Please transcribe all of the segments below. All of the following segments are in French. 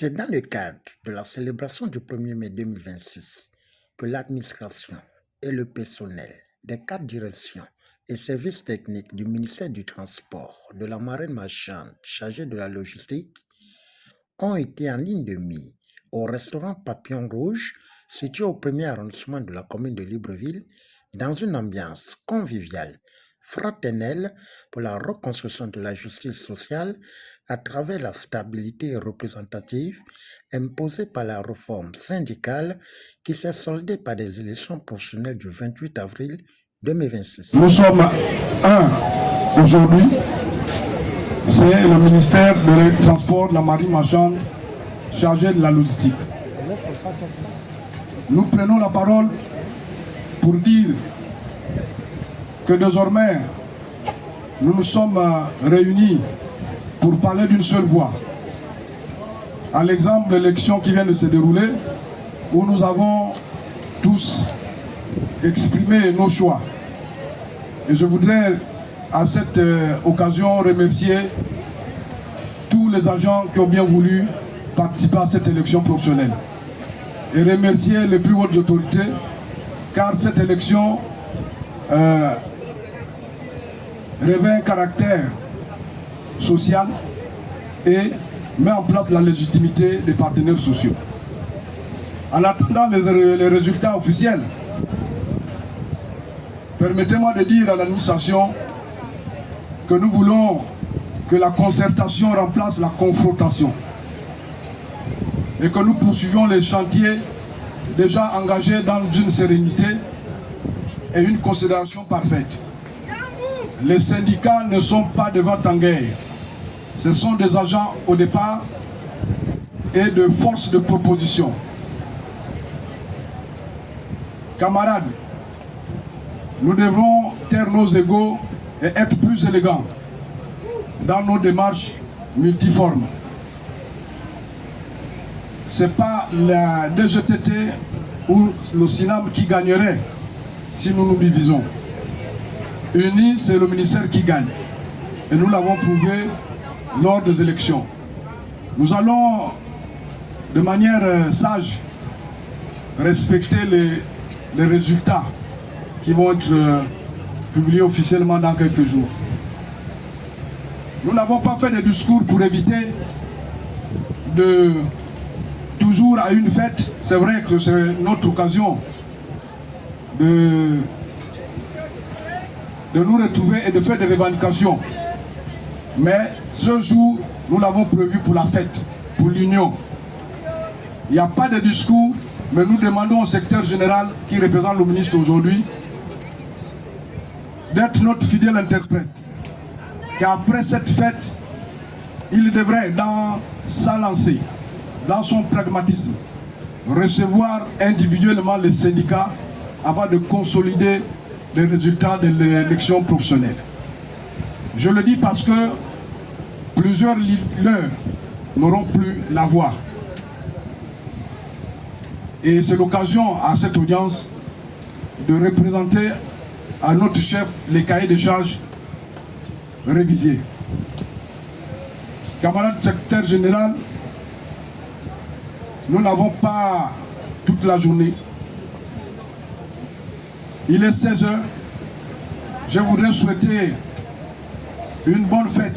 C'est dans le cadre de la célébration du 1er mai 2026 que l'administration et le personnel des quatre directions et services techniques du ministère du Transport, de la Marine marchande chargés de la logistique ont été en ligne de mire au restaurant Papillon Rouge, situé au premier arrondissement de la commune de Libreville, dans une ambiance conviviale, fraternelle pour la reconstruction de la justice sociale à travers la stabilité représentative imposée par la réforme syndicale qui s'est soldée par des élections professionnelles du 28 avril 2026. Nous sommes un aujourd'hui, c'est le ministère du Transport, de la Marine marchande chargé de la logistique. Nous prenons la parole pour dire que désormais nous nous sommes réunis pour parler d'une seule voix. À l'exemple de l'élection qui vient de se dérouler, où nous avons tous exprimé nos choix. Et je voudrais à cette occasion remercier tous les agents qui ont bien voulu participer à cette élection professionnelle. Et remercier les plus hautes autorités, car cette élection revêt un caractère social et met en place la légitimité des partenaires sociaux. En attendant les résultats officiels, permettez-moi de dire à l'administration que nous voulons que la concertation remplace la confrontation et que nous poursuivions les chantiers déjà engagés dans une sérénité et une considération parfaite. Les syndicats ne sont pas de vente en guerre. Ce sont des agents au départ et de force de proposition. Camarades, nous devons taire nos égos et être plus élégants dans nos démarches multiformes. Ce n'est pas la DGTT ou le SINAM qui gagnerait si nous nous divisons. Unis, c'est le ministère qui gagne. Et nous l'avons prouvé lors des élections. Nous allons, de manière sage, respecter les résultats qui vont être publiés officiellement dans quelques jours. Nous n'avons pas fait de discours pour éviter de toujours à une fête. C'est vrai que c'est notre occasion de nous retrouver et de faire des revendications. Mais ce jour, nous l'avons prévu pour la fête, pour l'union. Il n'y a pas de discours, mais nous demandons au secrétaire général qui représente le ministre aujourd'hui d'être notre fidèle interprète. Qu'après cette fête, il devrait, dans sa lancée, dans son pragmatisme, recevoir individuellement les syndicats avant de consolider les résultats de l'élection professionnelle. Je le dis parce que plusieurs leaders n'auront plus la voix. Et c'est l'occasion à cette audience de représenter à notre chef les cahiers de charges révisés. Camarade secrétaire général, nous n'avons pas toute la journée. Il est 16 h. Je voudrais souhaiter une bonne fête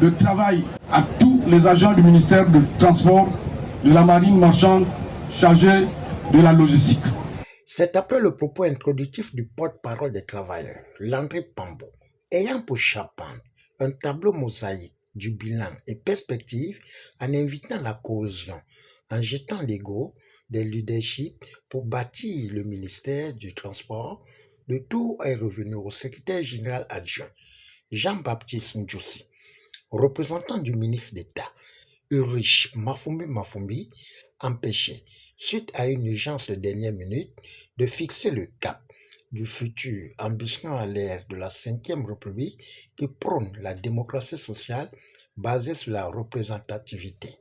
de travail à tous les agents du ministère du Transport, de la Marine marchande chargés de la logistique. C'est après le propos introductif du porte-parole des travailleurs, Landry Pambo, ayant pour charpente un tableau mosaïque du bilan et perspective en invitant la cohésion, en jetant l'ego des leaderships pour bâtir le ministère du Transport, le tour est revenu au secrétaire général adjoint, Jean-Baptiste Ndjoussi, représentant du ministre d'État, Ulrich Mafumbi, empêché, suite à une urgence de dernière minute, de fixer le cap du futur ambition à l'ère de la 5e République qui prône la démocratie sociale basée sur la représentativité.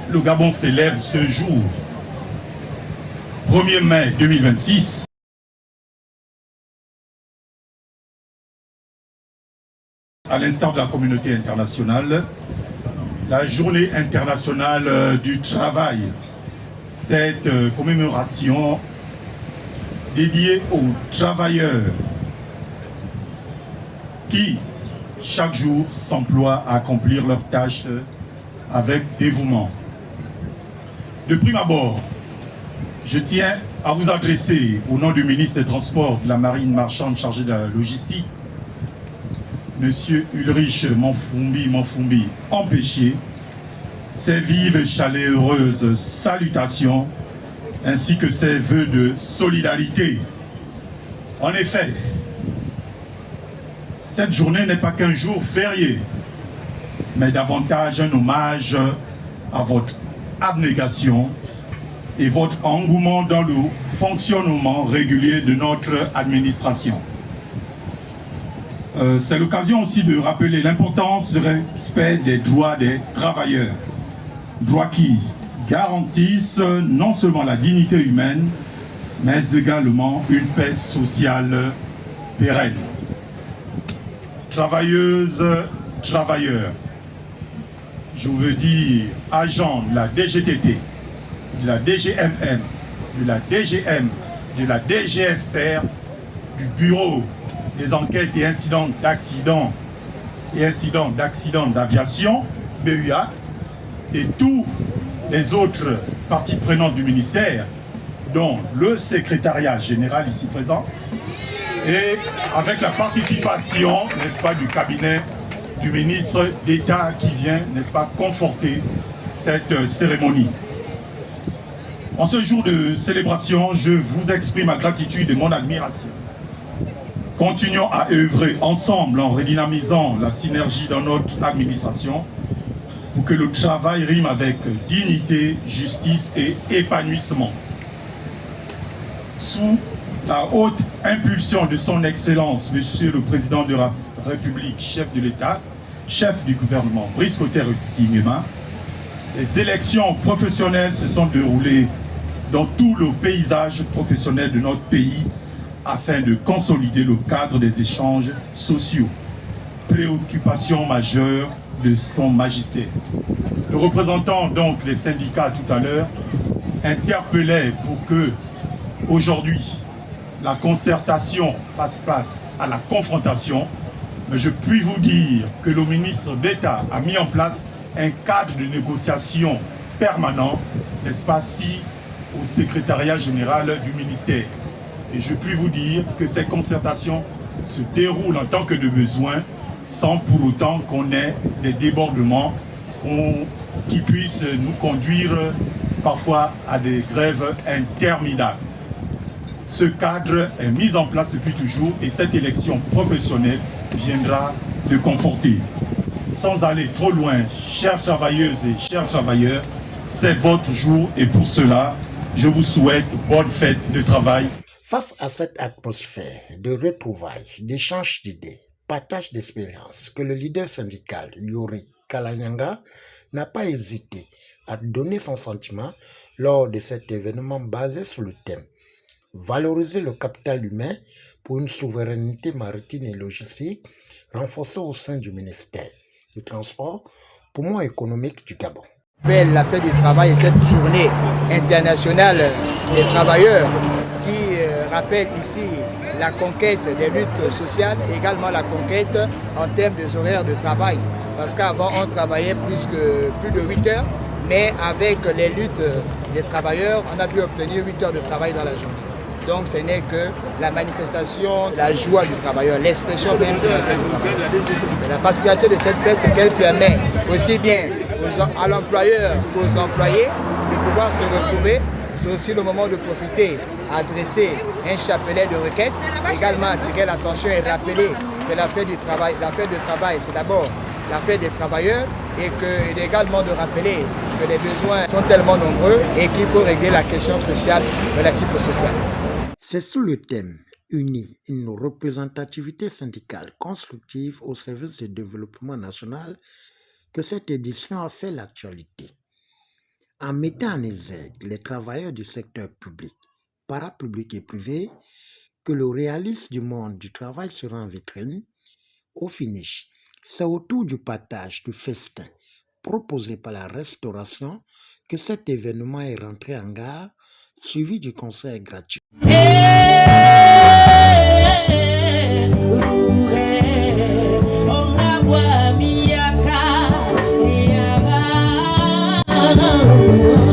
Le Gabon célèbre ce jour, 1er mai 2026, à l'instar de la communauté internationale, la journée internationale du travail. Cette commémoration dédiée aux travailleurs qui, chaque jour, s'emploient à accomplir leurs tâches avec dévouement. De prime abord, je tiens à vous adresser, au nom du ministre des Transports, de la Marine marchande chargé de la logistique, Monsieur Ulrich Manfumbi, empêché, ses vives et chaleureuses salutations, ainsi que ses vœux de solidarité. En effet, cette journée n'est pas qu'un jour férié, mais davantage un hommage à votre abnégation et votre engouement dans le fonctionnement régulier de notre administration. C'est l'occasion aussi de rappeler l'importance du respect des droits des travailleurs, droits qui garantissent non seulement la dignité humaine, mais également une paix sociale pérenne. Travailleuses, travailleurs, je veux dire agents de la DGTT, de la DGMM, de la DGM, de la DGSR, du Bureau des enquêtes et incidents d'accidents d'aviation, BUA, et tous les autres parties prenantes du ministère, dont le secrétariat général ici présent, et avec la participation, n'est-ce pas, du cabinet du ministre d'État qui vient, n'est-ce pas, conforter cette cérémonie. En ce jour de célébration, je vous exprime ma gratitude et mon admiration. Continuons à œuvrer ensemble en redynamisant la synergie dans notre administration pour que le travail rime avec dignité, justice et épanouissement. Sous la haute impulsion de son Excellence, Monsieur le Président de la République, chef de l'État, chef du gouvernement, Brice Clotaire Nguema, les élections professionnelles se sont déroulées dans tout le paysage professionnel de notre pays afin de consolider le cadre des échanges sociaux, préoccupation majeure de son magistère. Le représentant donc des syndicats tout à l'heure interpellait pour que aujourd'hui la concertation fasse place à la confrontation, mais je puis vous dire que le ministre d'État a mis en place un cadre de négociation permanent, n'est-ce pas, si au secrétariat général du ministère. Et je puis vous dire que ces concertations se déroulent en tant que de besoin, sans pour autant qu'on ait des débordements qui puissent nous conduire parfois à des grèves interminables. Ce cadre est mis en place depuis toujours et cette élection professionnelle viendra le conforter. Sans aller trop loin, chères travailleuses et chers travailleurs, c'est votre jour et pour cela, je vous souhaite bonne fête de travail. Face à cette atmosphère de retrouvailles, d'échanges d'idées, partage d'expériences que le leader syndical Yuri Kalanyanga n'a pas hésité à donner son sentiment lors de cet événement basé sur le thème « Valoriser le capital humain pour une souveraineté maritime et logistique renforcée au sein du ministère du Transport, poumon économique du Gabon ». La fête du travail est cette journée internationale des travailleurs qui rappelle ici la conquête des luttes sociales et également la conquête en termes des horaires de travail. Parce qu'avant on travaillait plus de 8 heures, mais avec les luttes des travailleurs, on a pu obtenir 8 heures de travail dans la journée. Donc ce n'est que la manifestation, la joie du travailleur, l'expression même de la fête du travail. La particularité de cette fête, c'est qu'elle permet aussi bien à l'employeur qu'aux employés de pouvoir se retrouver. C'est aussi le moment de profiter, adresser un chapelet de requêtes, également attirer l'attention et rappeler que la fête du travail, c'est d'abord la fête des travailleurs et également de rappeler que les besoins sont tellement nombreux et qu'il faut régler la question cruciale relative au social. C'est sous le thème « Unis, une représentativité syndicale constructive au service du développement national » que cette édition a fait l'actualité. En mettant en exergue les travailleurs du secteur public, parapublic et privé, que le réalisme du monde du travail sera en vitrine, au finish, c'est autour du partage du festin proposée par la Restauration que cet événement est rentré en gare, suivi du concert gratuit. Oh